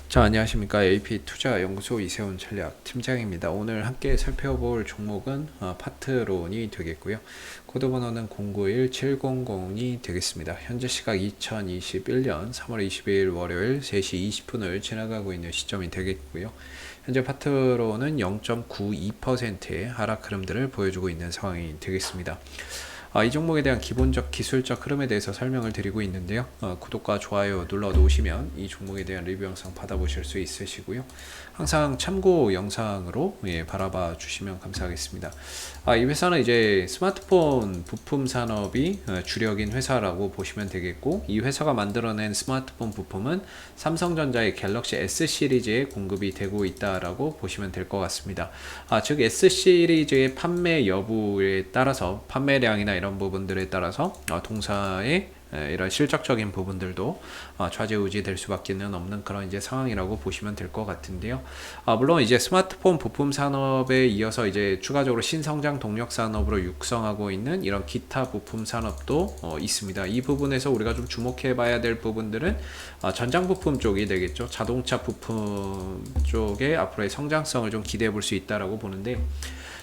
자, 안녕하십니까. AP투자연구소 이세훈 전략팀장입니다. 오늘 함께 살펴볼 종목은 파트론이 되겠고요. 코드번호는 091700이 되겠습니다. 현재 시각 2021년 3월 22일 월요일 3시 20분을 지나가고 있는 시점이 되겠고요. 현재 파트론은 0.92%의 하락 흐름들을 보여주고 있는 상황이 되겠습니다. 이 종목에 대한 기본적 기술적 흐름에 대해서 설명을 드리고 있는데요. 구독과 좋아요 눌러 놓으시면 이 종목에 대한 리뷰 영상 받아보실 수 있으시고요. 항상 참고 영상으로 바라봐 주시면 감사하겠습니다. 이 회사는 이제 스마트폰 부품 산업이 주력인 회사라고 보시면 되겠고, 이 회사가 만들어낸 스마트폰 부품은 삼성전자의 갤럭시 S 시리즈에 공급이 되고 있다라고 보시면 될 것 같습니다. 즉 S 시리즈의 판매 여부에 따라서 판매량이나 이런 부분들에 따라서 동사의 이런 실적적인 부분들도 좌지우지 될 수밖에는 없는 그런 이제 상황이라고 보시면 될 것 같은데요. 물론 이제 스마트폰 부품 산업에 이어서 이제 추가적으로 신성장 동력 산업으로 육성하고 있는 이런 기타 부품 산업도 있습니다. 이 부분에서 우리가 좀 주목해 봐야 될 부분들은 전장 부품 쪽이 되겠죠. 자동차 부품 쪽에 앞으로의 성장성을 좀 기대해 볼 수 있다라고 보는데,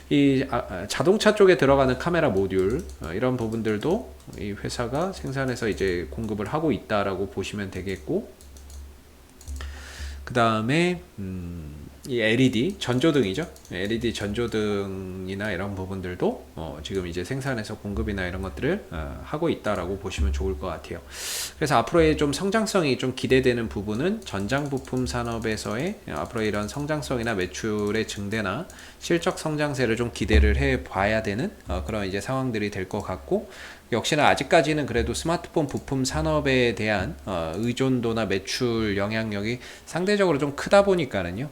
이 자동차 쪽에 들어가는 카메라 모듈 이런 부분들도 이 회사가 생산해서 이제 공급을 하고 있다라고 보시면 되겠고, 그 다음에 이 LED 전조등이죠. LED 전조등이나 이런 부분들도 지금 이제 생산해서 공급이나 이런 것들을 하고 있다라고 보시면 좋을 것 같아요. 그래서 앞으로의 좀 성장성이 좀 기대되는 부분은 전장 부품 산업에서의 앞으로 이런 성장성이나 매출의 증대나 실적 성장세를 좀 기대를 해 봐야 되는 그런 이제 상황들이 될 것 같고, 역시나 아직까지는 그래도 스마트폰 부품 산업에 대한 의존도나 매출 영향력이 상대적으로 좀 크다 보니까는요,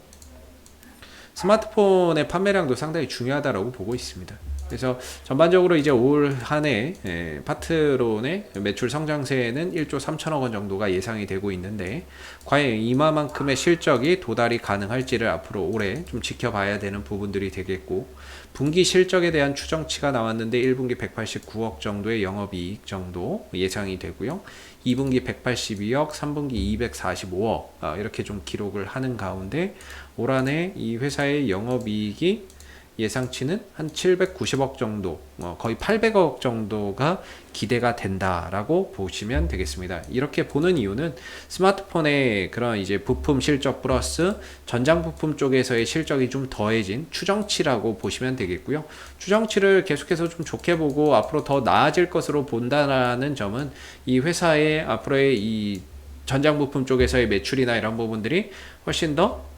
스마트폰의 판매량도 상당히 중요하다고 보고 있습니다. 그래서 전반적으로 이제 올 한해 파트론의 매출 성장세는 1조 3천억 원 정도가 예상이 되고 있는데, 과연 이마만큼의 실적이 도달이 가능할지를 앞으로 올해 좀 지켜봐야 되는 부분들이 되겠고, 분기 실적에 대한 추정치가 나왔는데 1분기 189억 정도의 영업이익 정도 예상이 되고요. 2분기 182억, 3분기 245억 이렇게 좀 기록을 하는 가운데, 올 한해 이 회사의 영업이익이 예상치는 한 790억 정도, 거의 800억 정도가 기대가 된다라고 보시면 되겠습니다. 이렇게 보는 이유는 스마트폰의 그런 이제 부품 실적 플러스 전장 부품 쪽에서의 실적이 좀 더해진 추정치라고 보시면 되겠고요. 추정치를 계속해서 좀 좋게 보고 앞으로 더 나아질 것으로 본다라는 점은 이 회사의 앞으로의 이 전장 부품 쪽에서의 매출이나 이런 부분들이 훨씬 더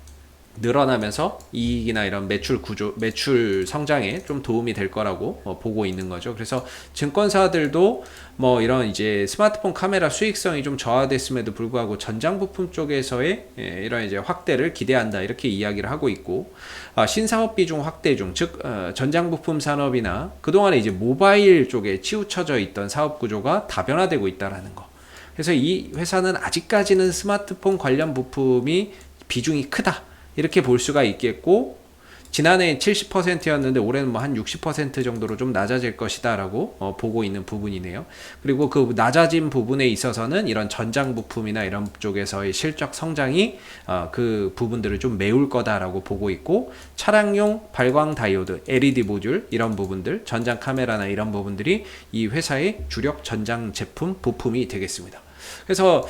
늘어나면서 이익이나 이런 매출 구조, 매출 성장에 좀 도움이 될 거라고 보고 있는 거죠. 그래서 증권사들도 뭐 이런 이제 스마트폰 카메라 수익성이 좀 저하됐음에도 불구하고 전장 부품 쪽에서의 이런 이제 확대를 기대한다, 이렇게 이야기를 하고 있고, 신사업 비중 확대 중, 즉 전장 부품 산업이나 그동안에 이제 모바일 쪽에 치우쳐져 있던 사업 구조가 다변화되고 있다라는 거. 그래서 이 회사는 아직까지는 스마트폰 관련 부품이 비중이 크다, 이렇게 볼 수가 있겠고, 지난해 70%였는데 올해는 뭐 한 60% 정도로 좀 낮아질 것이다 라고 보고 있는 부분이네요. 그리고 그 낮아진 부분에 있어서는 이런 전장 부품이나 이런 쪽에서의 실적 성장이 그 부분들을 좀 메울 거다라고 보고 있고, 차량용 발광 다이오드, LED 모듈 이런 부분들, 전장 카메라나 이런 부분들이 이 회사의 주력 전장 제품 부품이 되겠습니다. 그래서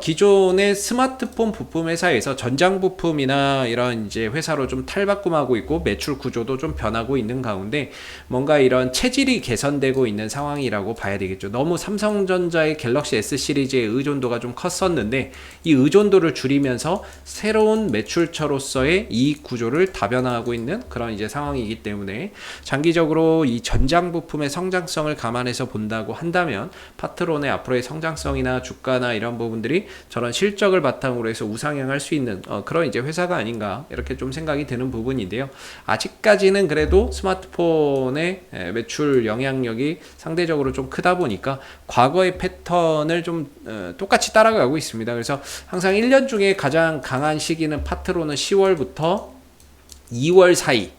기존의 스마트폰 부품 회사에서 전장 부품이나 이런 이제 회사로 좀 탈바꿈하고 있고, 매출 구조도 좀 변하고 있는 가운데 뭔가 이런 체질이 개선되고 있는 상황이라고 봐야 되겠죠. 너무 삼성전자의 갤럭시 S 시리즈의 의존도가 좀 컸었는데, 이 의존도를 줄이면서 새로운 매출처로서의 이익 구조를 다변화하고 있는 그런 이제 상황이기 때문에, 장기적으로 이 전장 부품의 성장성을 감안해서 본다고 한다면 파트론의 앞으로의 성장성이나 주가나 이런 부분들이 저런 실적을 바탕으로 해서 우상향할 수 있는 그런 이제 회사가 아닌가, 이렇게 좀 생각이 드는 부분인데요. 아직까지는 그래도 스마트폰의 매출 영향력이 상대적으로 좀 크다 보니까 과거의 패턴을 좀 똑같이 따라가고 있습니다. 그래서 항상 1년 중에 가장 강한 시기는 파트론은 10월부터 2월 사이,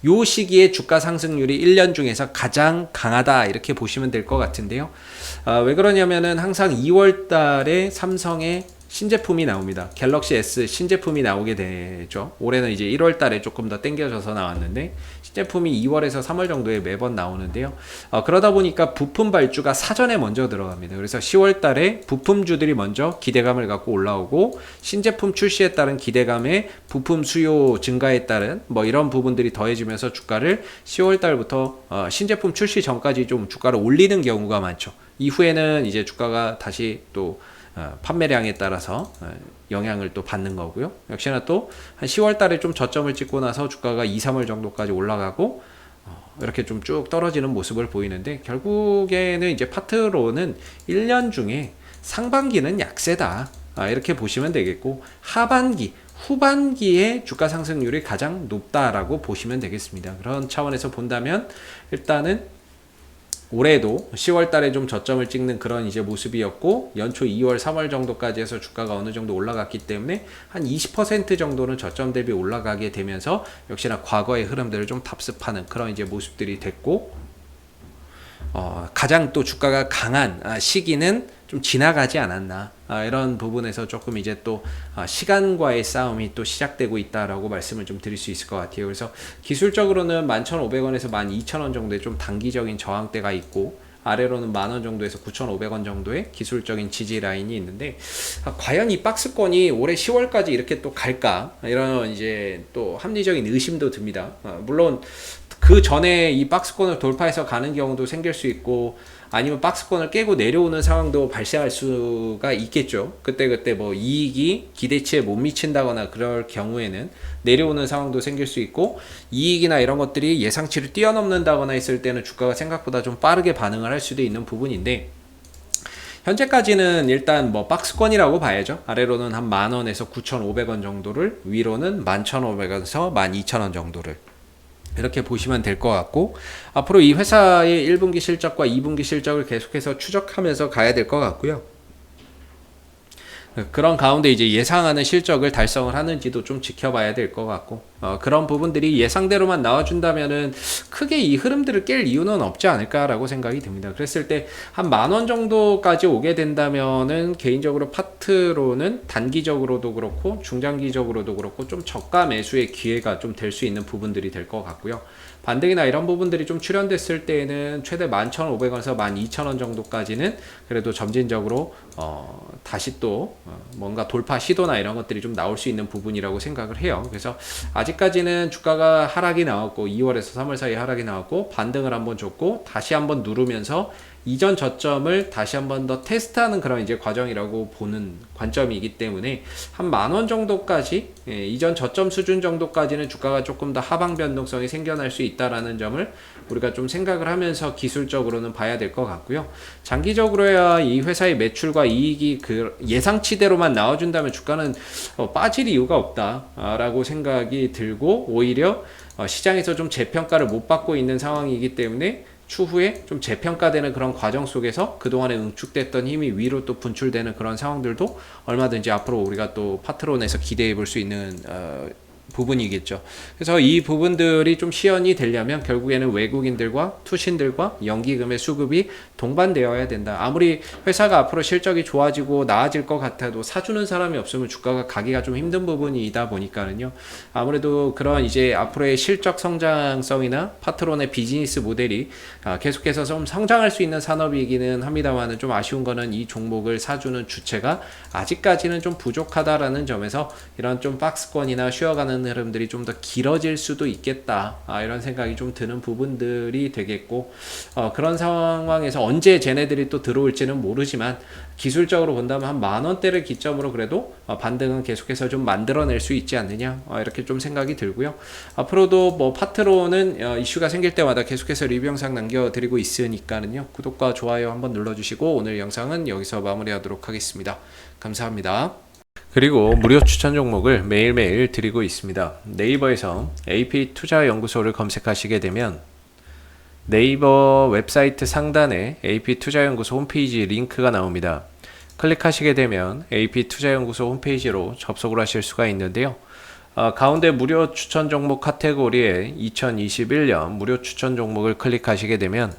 요 시기에 주가 상승률이 1년 중에서 가장 강하다, 이렇게 보시면 될 것 같은데요. 왜 그러냐면은 항상 2월 달에 삼성의 신제품이 나옵니다. 갤럭시 S 신제품이 나오게 되죠. 올해는 이제 1월 달에 조금 더 땡겨져서 나왔는데 신제품이 2월에서 3월 정도에 매번 나오는데요. 그러다 보니까 부품 발주가 사전에 먼저 들어갑니다. 그래서 10월 달에 부품주들이 먼저 기대감을 갖고 올라오고 신제품 출시에 따른 기대감에 부품 수요 증가에 따른 뭐 이런 부분들이 더해지면서 주가를 10월 달부터 신제품 출시 전까지 좀 주가를 올리는 경우가 많죠. 이후에는 이제 주가가 다시 또 판매량에 따라서 영향을 또 받는 거고요. 역시나 또 한 10월 달에 좀 저점을 찍고 나서 주가가 2, 3월 정도까지 올라가고 이렇게 좀 쭉 떨어지는 모습을 보이는데 결국에는 이제 파트로는 1년 중에 상반기는 약세다. 이렇게 보시면 되겠고 하반기, 후반기에 주가 상승률이 가장 높다라고 보시면 되겠습니다. 그런 차원에서 본다면 일단은 올해도 10월 달에 좀 저점을 찍는 그런 이제 모습이었고 연초 2월, 3월 정도까지 해서 주가가 어느 정도 올라갔기 때문에 한 20% 정도는 저점 대비 올라가게 되면서 역시나 과거의 흐름들을 좀 답습하는 그런 이제 모습들이 됐고 가장 또 주가가 강한 시기는 좀 지나가지 않았나 이런 부분에서 조금 이제 또 시간과의 싸움이 또 시작되고 있다라고 말씀을 좀 드릴 수 있을 것 같아요. 그래서 기술적으로는 11,500원에서 12,000원 정도의 좀 단기적인 저항대가 있고 아래로는 10,000원 정도에서 9,500원 정도의 기술적인 지지 라인이 있는데 과연 이 박스권이 올해 10월까지 이렇게 또 갈까 이런 이제 또 합리적인 의심도 듭니다. 물론 그 전에 이 박스권을 돌파해서 가는 경우도 생길 수 있고 아니면 박스권을 깨고 내려오는 상황도 발생할 수가 있겠죠. 그때 뭐 이익이 기대치에 못 미친다거나 그럴 경우에는 내려오는 상황도 생길 수 있고 이익이나 이런 것들이 예상치를 뛰어넘는다거나 했을 때는 주가가 생각보다 좀 빠르게 반응을 할 수도 있는 부분인데 현재까지는 일단 뭐 박스권이라고 봐야죠. 아래로는 한 10,000원에서 9,500원 정도를 위로는 11,500원에서 12,000원 정도를 이렇게 보시면 될 것 같고 앞으로 이 회사의 1분기 실적과 2분기 실적을 계속해서 추적하면서 가야 될 것 같고요. 그런 가운데 이제 예상하는 실적을 달성을 하는지도 좀 지켜봐야 될 것 같고 그런 부분들이 예상대로만 나와준다면은 크게 이 흐름들을 깰 이유는 없지 않을까라고 생각이 듭니다. 그랬을 때 한 10,000원 정도까지 오게 된다면은 개인적으로 파트로는 단기적으로도 그렇고 중장기적으로도 그렇고 좀 저가 매수의 기회가 좀 될 수 있는 부분들이 될 것 같고요. 반등이나 이런 부분들이 좀 출현됐을 때에는 최대 11,500원에서 12,000원 정도까지는 그래도 점진적으로 다시 또 뭔가 돌파 시도나 이런 것들이 좀 나올 수 있는 부분이라고 생각을 해요. 그래서 아직까지는 주가가 하락이 나왔고 2월에서 3월 사이에 하락이 나왔고 반등을 한번 줬고 다시 한번 누르면서 이전 저점을 다시 한번 더 테스트하는 그런 이제 과정이라고 보는 관점이기 때문에 한 10,000원 정도까지 이전 저점 수준 정도까지는 주가가 조금 더 하방 변동성이 생겨날 수 있다라는 점을 우리가 좀 생각을 하면서 기술적으로는 봐야 될 것 같고요. 장기적으로야 이 회사의 매출과 이익이 그 예상치대로만 나와준다면 주가는 빠질 이유가 없다라고 생각이 들고 오히려 시장에서 좀 재평가를 못 받고 있는 상황이기 때문에 추후에 좀 재평가되는 그런 과정 속에서 그동안에 응축됐던 힘이 위로 또 분출되는 그런 상황들도 얼마든지 앞으로 우리가 또 파트론에서 기대해 볼 수 있는 부분이겠죠. 그래서 이 부분들이 좀 시연이 되려면 결국에는 외국인들과 투신들과 연기금의 수급이 동반되어야 된다. 아무리 회사가 앞으로 실적이 좋아지고 나아질 것 같아도 사주는 사람이 없으면 주가가 가기가 좀 힘든 부분이다 보니까는요. 아무래도 그런 이제 앞으로의 실적 성장성이나 파트론의 비즈니스 모델이 계속해서 좀 성장할 수 있는 산업이기는 합니다만은 좀 아쉬운 거는 이 종목을 사주는 주체가 아직까지는 좀 부족하다라는 점에서 이런 좀 박스권이나 쉬어가는 흐름들이 좀 더 길어질 수도 있겠다 이런 생각이 좀 드는 부분들이 되겠고 그런 상황에서 언제 쟤네들이 또 들어올지는 모르지만 기술적으로 본다면 한 10,000원대를 기점으로 그래도 반등은 계속해서 좀 만들어낼 수 있지 않느냐 이렇게 좀 생각이 들고요. 앞으로도 뭐 파트로는 이슈가 생길 때마다 계속해서 리뷰 영상 남겨드리고 있으니까는요. 구독과 좋아요 한번 눌러주시고 오늘 영상은 여기서 마무리하도록 하겠습니다. 감사합니다. 그리고 무료 추천 종목을 매일매일 드리고 있습니다. 네이버에서 AP투자연구소를 검색하시게 되면 네이버 웹사이트 상단에 AP투자연구소 홈페이지 링크가 나옵니다. 클릭하시게 되면 AP투자연구소 홈페이지로 접속을 하실 수가 있는데요. 가운데 무료 추천 종목 카테고리에 2021년 무료 추천 종목을 클릭하시게 되면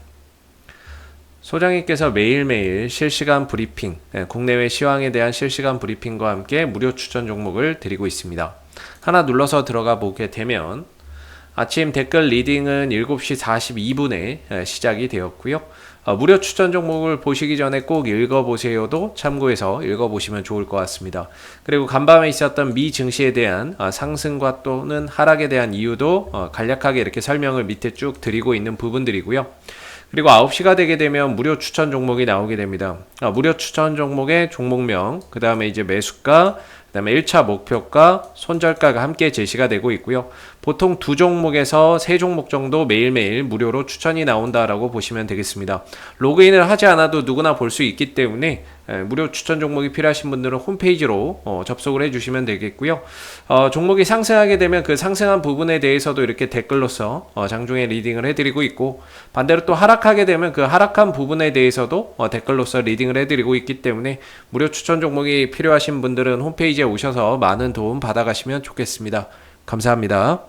소장님께서 매일매일 실시간 브리핑, 국내외 시황에 대한 실시간 브리핑과 함께 무료 추천 종목을 드리고 있습니다. 하나 눌러서 들어가 보게 되면 아침 댓글 리딩은 7시 42분에 시작이 되었고요. 무료 추천 종목을 보시기 전에 꼭 읽어보세요도 참고해서 읽어보시면 좋을 것 같습니다. 그리고 간밤에 있었던 미 증시에 대한 상승과 또는 하락에 대한 이유도 간략하게 이렇게 설명을 밑에 쭉 드리고 있는 부분들이고요. 그리고 9시가 되게 되면 무료 추천 종목이 나오게 됩니다. 무료 추천 종목의 종목명, 그 다음에 이제 매수가, 그 다음에 1차 목표가, 손절가가 함께 제시가 되고 있고요. 보통 2종목에서 3종목 정도 매일매일 무료로 추천이 나온다라고 보시면 되겠습니다. 로그인을 하지 않아도 누구나 볼 수 있기 때문에 무료 추천 종목이 필요하신 분들은 홈페이지로 접속을 해주시면 되겠고요. 종목이 상승하게 되면 그 상승한 부분에 대해서도 이렇게 댓글로서 장중에 리딩을 해드리고 있고, 반대로 또 하락하게 되면 그 하락한 부분에 대해서도 댓글로서 리딩을 해드리고 있기 때문에 무료 추천 종목이 필요하신 분들은 홈페이지에 오셔서 많은 도움 받아가시면 좋겠습니다. 감사합니다.